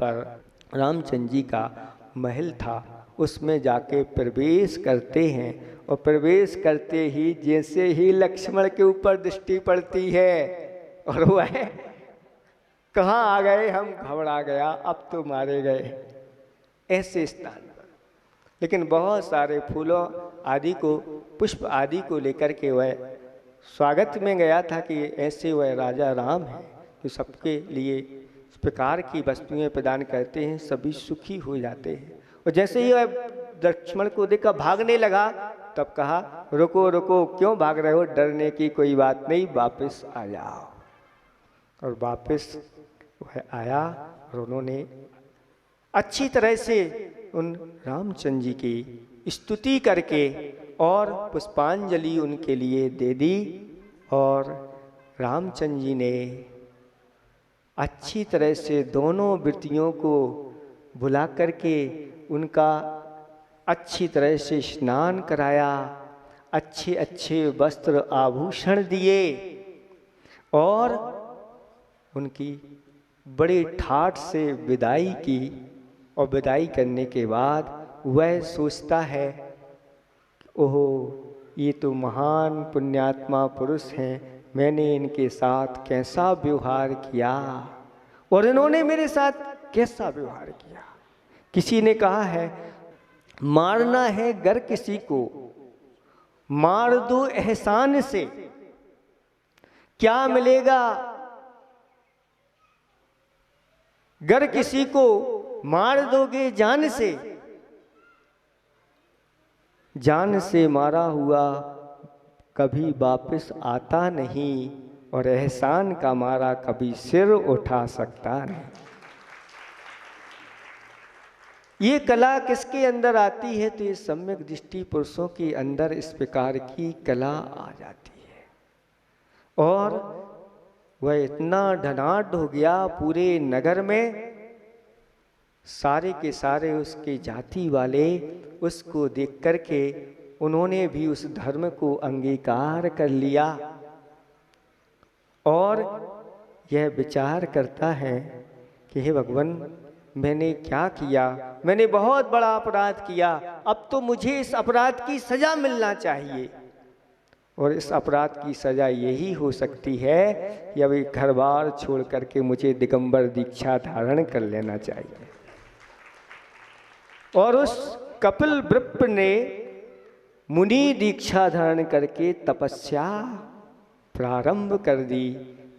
पर रामचंद्र जी का महल था, उसमें जाके प्रवेश करते हैं और प्रवेश करते ही जैसे ही लक्ष्मण के ऊपर दृष्टि पड़ती है और वह कहाँ आ गए, हम घबरा गया, अब तो मारे गए, ऐसे स्थान पर। लेकिन बहुत सारे फूलों आदि को, पुष्प आदि को लेकर के वह स्वागत में गया था कि ऐसे वह राजा राम है जो सबके लिए इस प्रकार की वस्तुएं प्रदान करते हैं, सभी सुखी हो जाते हैं। और जैसे ही वह लक्ष्मण को देखकर भागने लगा तब कहा, रुको रुको, क्यों भाग रहे हो, डरने की कोई बात नहीं, वापस आ जाओ। और वापस वह आया और उन्होंने अच्छी तरह से उन रामचंद्र जी की स्तुति करके और पुष्पांजलि उनके लिए दे दी। और रामचंद्र जी ने अच्छी तरह से दोनों वृत्तियों को बुला करके उनका अच्छी तरह से स्नान कराया, अच्छे अच्छे वस्त्र आभूषण दिए और उनकी बड़े ठाठ से विदाई की। और विदाई करने के बाद वह सोचता है, ओह ये तो महान पुण्यात्मा पुरुष हैं, मैंने इनके साथ कैसा व्यवहार किया और इन्होंने मेरे साथ कैसा व्यवहार किया। किसी ने कहा है, मारना है गर किसी को मार दो एहसान से, क्या मिलेगा गर किसी को मार दोगे जान से, जान से मारा हुआ कभी वापस आता नहीं और एहसान का मारा कभी सिर उठा सकता नहीं। ये कला किसके अंदर आती है, तो ये सम्यक दृष्टि पुरुषों के अंदर इस प्रकार की कला आ जाती है। और वह इतना ढनाढ हो गया पूरे नगर में, सारे के सारे उसके जाति वाले उसको देख करके उन्होंने भी उस धर्म को अंगीकार कर लिया। और यह विचार करता है कि हे भगवान, मैंने क्या किया, मैंने बहुत बड़ा अपराध किया, अब तो मुझे इस अपराध की सजा मिलना चाहिए। और इस अपराध की सजा यही हो सकती है कि अभी घर बार छोड़ करके मुझे दिगंबर दीक्षा धारण कर लेना चाहिए। और उस कपिल वृप्प ने मुनि दीक्षा धारण करके तपस्या प्रारंभ कर दी।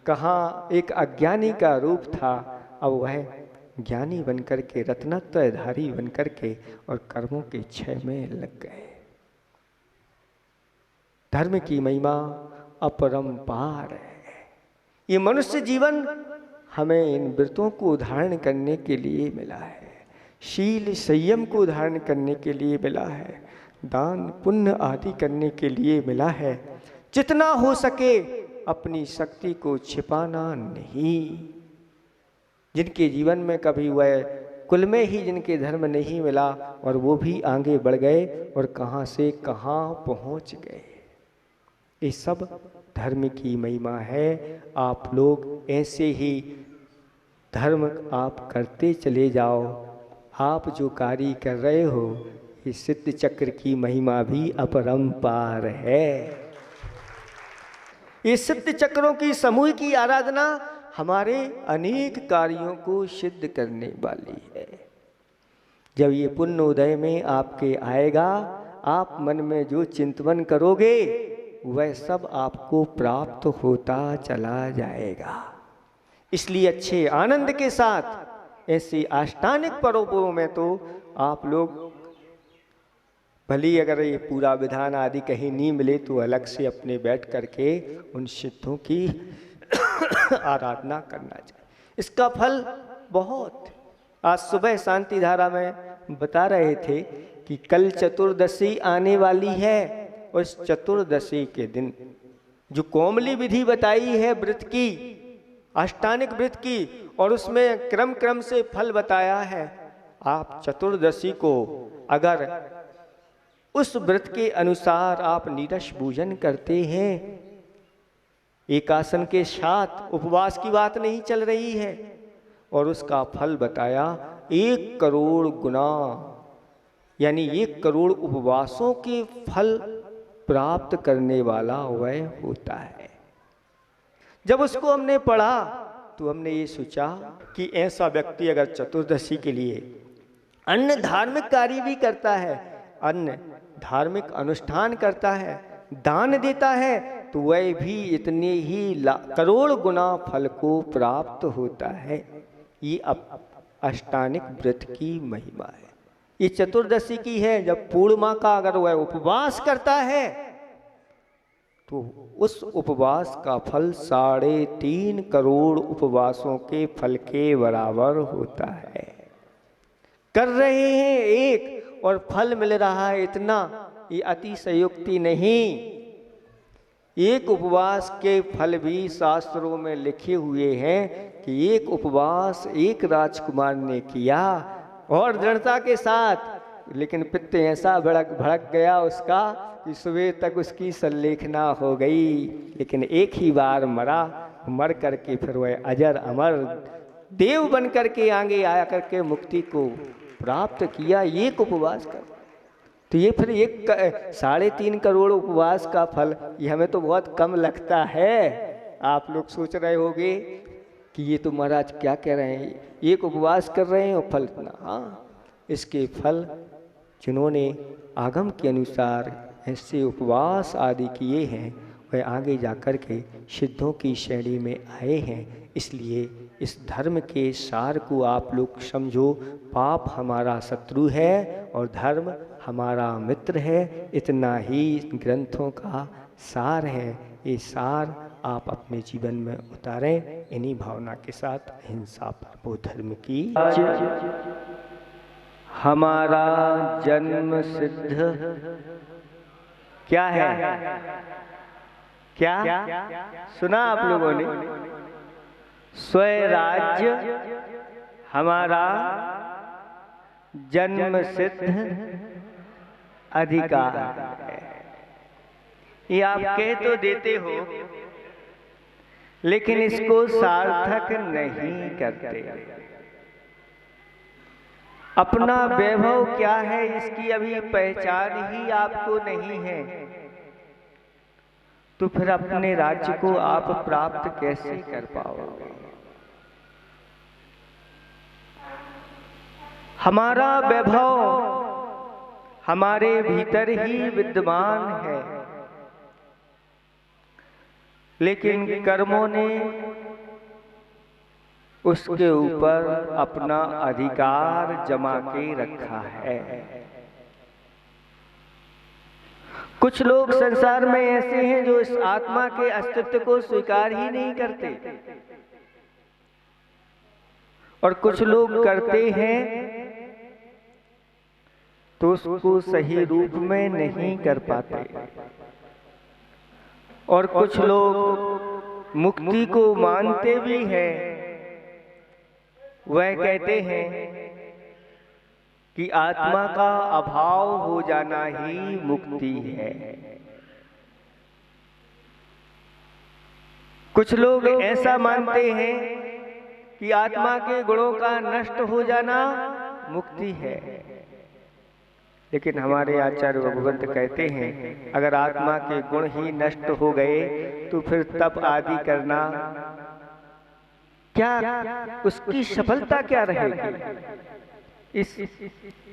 कहाँ एक अज्ञानी का रूप था, अब वह ज्ञानी बनकर के, रत्नत्रयधारी बनकर के और कर्मों के क्षय में लग गए। धर्म की महिमा अपरंपार है। ये मनुष्य जीवन हमें इन व्रतों को धारण करने के लिए मिला है, शील संयम को धारण करने के लिए मिला है, दान पुण्य आदि करने के लिए मिला है। जितना हो सके अपनी शक्ति को छिपाना नहीं। जिनके जीवन में कभी वह कुल में ही जिनके धर्म नहीं मिला और वो भी आगे बढ़ गए और कहाँ से कहाँ पहुँच गए। ये सब धर्म की महिमा है। आप लोग ऐसे ही धर्म आप करते चले जाओ। आप जो कार्य कर रहे हो, ये सिद्ध चक्र की महिमा भी अपरंपार है। ये सिद्ध चक्रों की समूह की आराधना हमारे अनेक कार्यों को सिद्ध करने वाली है। जब ये पुण्य उदय में आपके आएगा, आप मन में जो चिंतन करोगे वह सब आपको प्राप्त होता चला जाएगा। इसलिए अच्छे आनंद के साथ ऐसे आष्टानिक पर्वों में तो आप लोग भली अगर ये पूरा विधान आदि कहीं नहीं मिले तो अलग से अपने बैठ करके उन सिद्धों की आराधना करना चाहिए। इसका फल बहुत, आज सुबह शांति धारा में बता रहे थे कि कल चतुर्दशी आने वाली है। उस चतुर्दशी के दिन जो कोमली विधि बताई है व्रत की, अष्टानिक व्रत की, और उसमें क्रम क्रम से फल बताया है। आप चतुर्दशी को अगर उस व्रत के अनुसार आप नीरस भोजन करते हैं, एक आसन के साथ, उपवास की बात नहीं चल रही है, और उसका फल बताया 1 करोड़ गुना, यानी 1 करोड़ उपवासों के फल प्राप्त करने वाला वह होता है। जब उसको हमने पढ़ा तो हमने ये सोचा कि ऐसा व्यक्ति अगर चतुर्दशी के लिए अन्य धार्मिक कार्य भी करता है, अन्य धार्मिक अनुष्ठान करता है, दान देता है, तो वह भी इतने ही करोड़ गुना फल को प्राप्त होता है। ये अष्टानिक व्रत की महिमा है। ये चतुर्दशी की है। जब पूर्णिमा का अगर वह उपवास करता है तो उस उपवास का फल 3.5 करोड़ उपवासों के फल के बराबर होता है। कर रहे हैं एक और फल मिल रहा है इतना, ये अतिशयोक्ति नहीं। एक उपवास के फल भी शास्त्रों में लिखे हुए हैं कि एक उपवास एक राजकुमार ने किया और दृढ़ता के साथ, लेकिन पित्त ऐसा भड़क गया उसका कि सुबह तक उसकी संलेखना हो गई, लेकिन एक ही बार मरा। मर करके फिर वह अजर अमर देव बन करके आगे आया करके मुक्ति को प्राप्त किया एक उपवास कर। तो ये फिर 3.5 करोड़ उपवास का फल, ये हमें तो बहुत कम लगता है। आप लोग सोच रहे होंगे कि ये तो महाराज क्या कह रहे हैं, एक उपवास कर रहे हैं और फल इतना। हाँ, इसके फल जिन्होंने आगम के अनुसार ऐसे उपवास आदि किए हैं वह आगे जाकर के सिद्धों की श्रेणी में आए हैं। इसलिए इस धर्म के सार को आप लोग समझो। पाप हमारा शत्रु है और धर्म हमारा मित्र है। इतना ही ग्रंथों का सार है। ये सार आप अपने जीवन में उतारें। इन्हीं भावना के साथ अहिंसा परमो धर्म की। हमारा जन्म सिद्ध क्या है? क्या सुना आप लोगों ने? स्वराज्य हमारा जन्म सिद्ध अधिकार है। ये आप कह तो देते हो, लेकिन इसको सार्थक नहीं करते। अपना वैभव क्या है इसकी अभी पहचान ही आपको नहीं है, तो फिर अपने राज्य को आप प्राप्त कैसे कर पाओगे? हमारा वैभव हमारे भीतर ही विद्यमान है, लेकिन कर्मों ने उसके ऊपर अपना अधिकार जमा के रखा है। कुछ लोग संसार में ऐसे हैं जो इस आत्मा के अस्तित्व को स्वीकार ही नहीं करते, और कुछ लोग करते हैं तो उसको सही रूप में नहीं कर पाते, और कुछ लोग मुक्ति को मानते भी हैं। वह कहते हैं कि आत्मा का अभाव हो जाना ही मुक्ति है। कुछ लोग ऐसा मानते हैं कि आत्मा के गुणों का नष्ट हो जाना मुक्ति है, लेकिन हमारे आचार्य भगवंत कहते हैं अगर आत्मा के गुण ही नष्ट हो गए तो फिर तप आदि करना क्या, उसकी सफलता क्या रहेगी? इस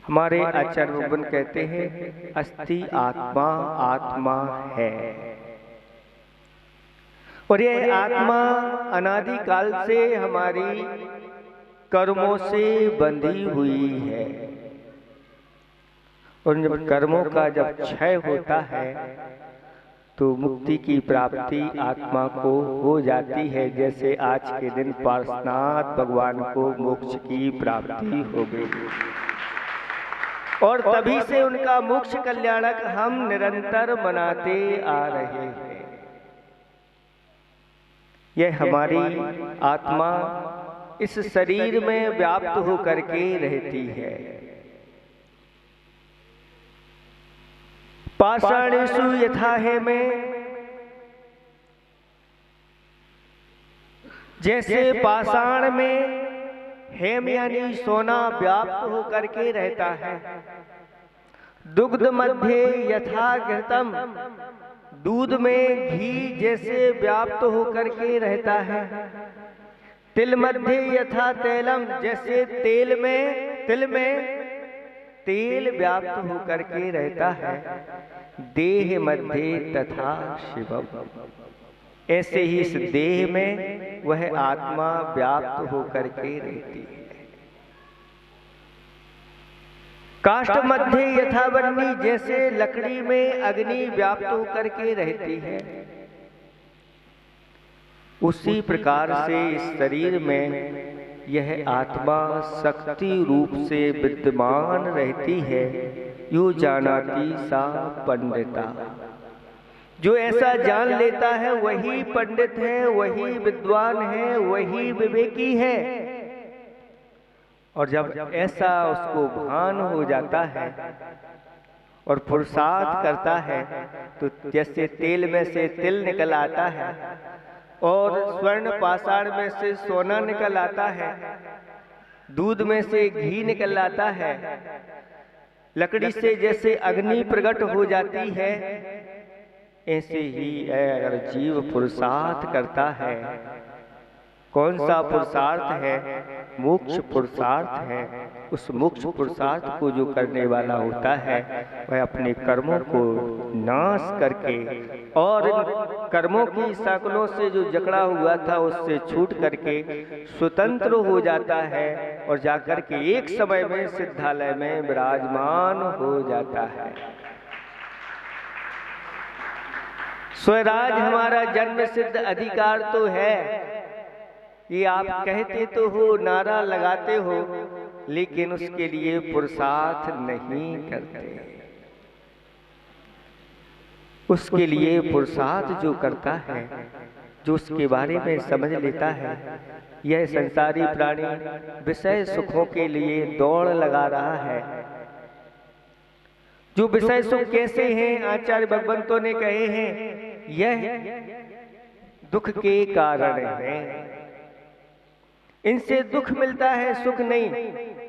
हमारे आचार्य भगवंत कहते हैं अस्ति आत्मा आत्मा है, और यह आत्मा अनादि काल से हमारी कर्मों से बंधी हुई है, और जब कर्मों का जब क्षय होता है तो मुक्ति की प्राप्ति आत्मा को हो जाती है। जैसे आज के दिन पार्श्वनाथ भगवान को मोक्ष की प्राप्ति हो गई, और तभी से उनका मोक्ष कल्याणक हम निरंतर मनाते आ रहे हैं। यह हमारी आत्मा इस शरीर में व्याप्त होकर के रहती है। पाषाणेषु यथा है में, जैसे पाषाण में हेम यानी सोना व्याप्त होकर के रहता है। दुग्ध मध्य यथा घृतम, दूध में घी जैसे व्याप्त होकर के रहता है। तिल मध्य यथा तैलम, जैसे तिल में तेल व्याप्त होकर के रहता है। देह मध्य तथा शिवम, ऐसे ही इस देह में वह आत्मा व्याप्त होकर के रहती है। काष्ठ मध्य यथा वह्नि, जैसे लकड़ी में अग्नि व्याप्त होकर के रहती है, उसी प्रकार से इस शरीर में यह आत्मा शक्ति रूप से विद्यमान रहती है। यो जानाति सा पंडिता, जो ऐसा जान लेता है वही पंडित है, वही विद्वान है, वही विवेकी है। और जब ऐसा उसको भान हो जाता है और पुरुषार्थ करता है, तो जैसे तेल में से तिल निकल आता है और स्वर्ण पाषाण में से सोना निकल आता है, दूध में से घी निकल आता है, लकड़ी से जैसे अग्नि प्रकट हो जाती है, ऐसे ही अगर जीव पुरुषार्थ करता है। कौन सा पुरुषार्थ है? मोक्ष पुरुषार्थ है। उस मोक्ष पुरुषार्थ को जो करने वाला होता है, वह अपने कर्मों को नाश करके और कर्मों की साकलों से जो जकड़ा हुआ था उससे छूट करके स्वतंत्र हो जाता है और जाकर के एक समय में सिद्धालय में विराजमान हो जाता है। स्वराज हमारा जन्म सिद्ध अधिकार तो है, ये आप कहते तो हो, नारा लगाते हो, लेकिन उसके लिए पुरुषार्थ नहीं करते। उसके लिए पुरुषार्थ जो करता है, जो उसके बारे में समझ लेता है, यह संसारी प्राणी विषय सुखों के लिए दौड़ लगा रहा है। जो विषय सुख कैसे हैं, आचार्य भगवंतों ने कहे हैं, यह दुख के कारण है। इनसे दुख मिलता है, सुख नहीं।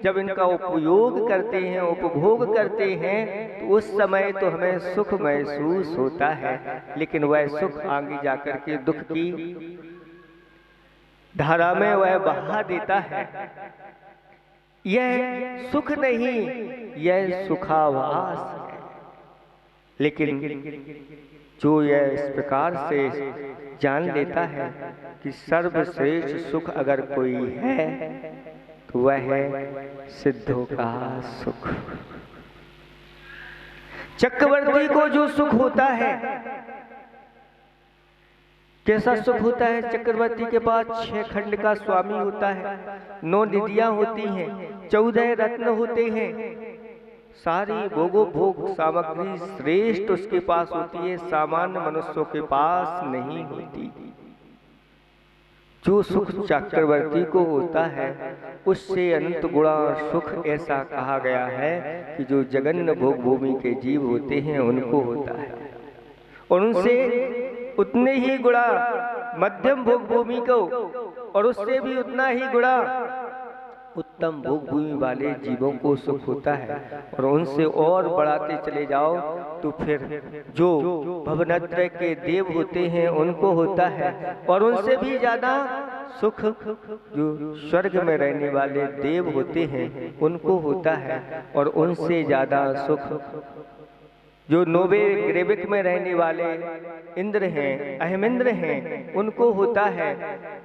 जब इनका उपयोग करते हैं, उपभोग करते हैं, तो उस समय तो हमें सुख महसूस होता है, लेकिन वह सुख आगे जाकर के दुख की धारा में वह बहा देता है। यह सुख नहीं, यह सुखाभास है। लेकिन जो यह इस प्रकार से जान लेता है कि सर्वश्रेष्ठ सुख अगर कोई है तो वह है सिद्धों का सुख। चक्रवर्ती को जो सुख होता है, कैसा सुख होता है? चक्रवर्ती के पास 6 खंड का स्वामी होता है, 9 निधियां होती हैं, 14 रत्न होते हैं, सारी भोग सामग्री श्रेष्ठ उसके पास होती है, सामान्य मनुष्यों के पास नहीं होती। जो सुख चक्रवर्ती को होता है उससे अनंत गुणा सुख ऐसा कहा गया है कि जो जगन्न भोग भूमि के जीव होते हैं उनको होता है, और उनसे उतने ही गुणा मध्यम भोग भूमि को, और उससे भी उतना ही गुणा उत्तम भोग भूमि वाले जीवों को सुख होता है। और उनसे और बढ़ाते चले जाओ तो फिर जो भवनत्रय के देव होते हैं उनको होता है, और उनसे भी ज्यादा सुख जो स्वर्ग में रहने वाले देव होते हैं उनको होता है, और उनसे ज्यादा सुख जो नोवे ग्रेविक में रहने वाले इंद्र हैं, अहमिंद्र हैं, उनको होता है।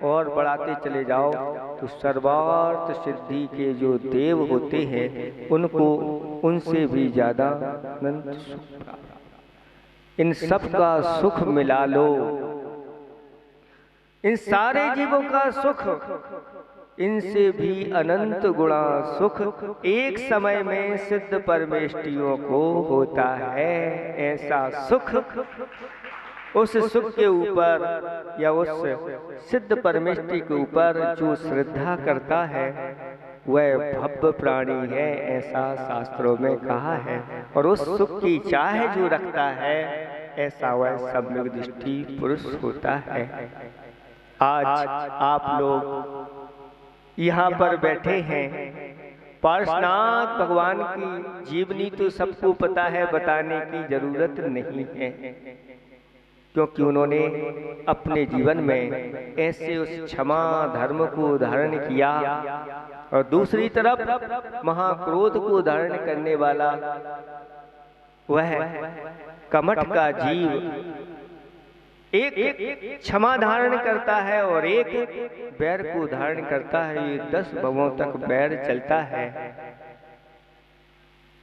और बढ़ाते चले जाओ तो सर्वार्थ सिद्धि के जो देव होते हैं उनको उनसे भी ज्यादा अनंत सुख। इन सब का सुख मिला लो, इन सारे जीवों का सुख, इनसे भी अनंत गुणा सुख एक समय में सिद्ध परमेष्टियों को होता है। ऐसा सुख, उस सुख के ऊपर या उस सिद्ध परमेष्टि के ऊपर जो श्रद्धा करता है वह भव्य प्राणी है, ऐसा शास्त्रों में कहा है। और उस सुख की चाह जो रखता है ऐसा वह सम्यक दृष्टि पुरुष होता है। आज आप लोग यहाँ पर बैठे हैं। पार्श्वनाथ भगवान की जीवनी तो सबको पता है, बताने की जरूरत नहीं है, क्योंकि उन्होंने अपने जीवन में ऐसे उस क्षमा धर्म को धारण किया। और दूसरी तरफ महाक्रोध को धारण करने वाला वह कमठ का जीव एक क्षमा धारण करता है और एक बैर को धारण करता है। ये 10 भवों तक बैर चलता है।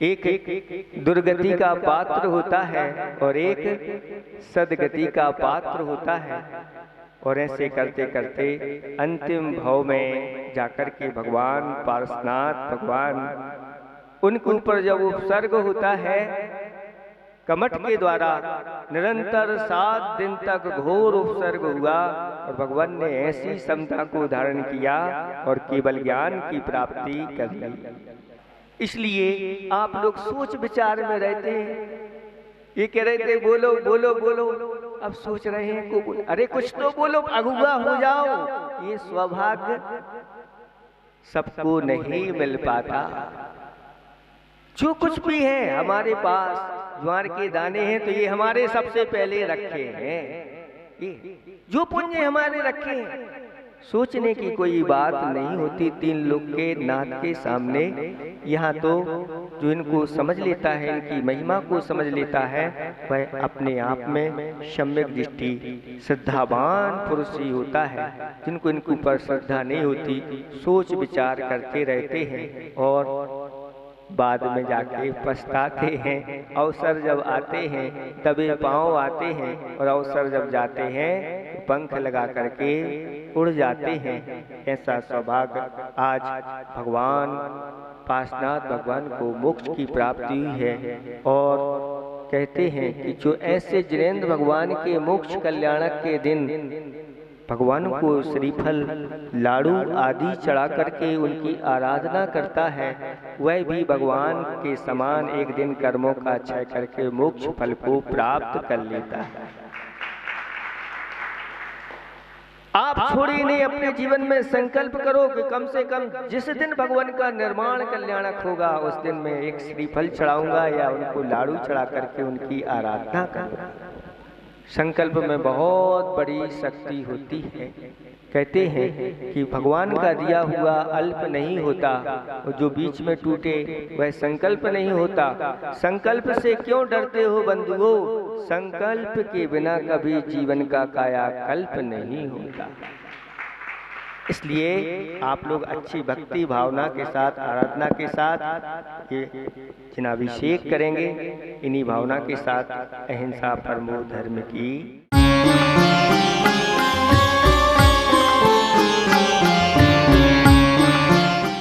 एक दुर्गति का पात्र होता है और एक सदगति का पात्र होता है। और ऐसे करते करते अंतिम भाव में जाकर के भगवान पार्श्वनाथ भगवान उनके ऊपर जब उपसर्ग होता है कमठ के द्वारा, निरंतर 7 दिन तक घोर उपसर्ग हुआ और भगवान ने ऐसी समता को धारण किया और केवल ज्ञान की प्राप्ति कर ली। इसलिए आप लोग सोच विचार में रहते हैं। ये कह रहे थे बोलो बोलो बोलो, अब सोच रहे हैं को बोलो, अरे कुछ तो बोलो, अगुआ हो जाओ। ये सौभाग्य सबको नहीं मिल पाता। जो कुछ भी है हमारे पास, ज्वार के दाने हैं तो ये हमारे सबसे पहले रखे हैं। ये जो पुण्य हमारे रखे हैं, सोचने की कोई बात नहीं होती। 3 लोग के नाथ के सामने यहाँ तो जो इनको समझ लेता है, इनकी महिमा को समझ लेता है, वह अपने आप में सम्यक दृष्टि श्रद्धावान पुरुष ही होता है। जिनको इनके ऊपर श्रद्धा नहीं होती, सोच विचार करते रहते हैं और बाद में जाके पछताते हैं। अवसर जब आते हैं तबे पांव आते हैं और अवसर जब जाते हैं तो पंख लगा करके उड़ जाते हैं। ऐसा सौभाग्य आज भगवान पार्श्वनाथ भगवान को मोक्ष की प्राप्ति हुई है। और कहते हैं कि जो ऐसे जिनेंद्र भगवान के मोक्ष कल्याणक के दिन भगवान को श्रीफल लाड़ू आदि चढ़ा करके उनकी आराधना करता है, वह भी भगवान के समान एक दिन कर्मों का क्षय करके मोक्ष फल को प्राप्त कर लेता है। आप छोड़िए नहीं, अपने जीवन में संकल्प करो कि कम से कम जिस दिन भगवान का निर्माण कल्याणक होगा उस दिन मैं एक श्रीफल चढ़ाऊंगा या उनको लाड़ू चढ़ा करके उनकी आराधना करूंगा। संकल्प में बहुत बड़ी शक्ति होती है। कहते हैं कि भगवान का दिया हुआ अल्प नहीं होता, जो बीच में टूटे वह संकल्प नहीं होता। संकल्प से क्यों डरते हो बंधुओं? संकल्प के बिना कभी जीवन का कायाकल्प नहीं होता। इसलिए आप लोग अच्छी भक्ति भावना के साथ, आराधना के साथ ये जिनाभिषेक करेंगे। इन्हीं भावना के साथ अहिंसा परमो धर्म की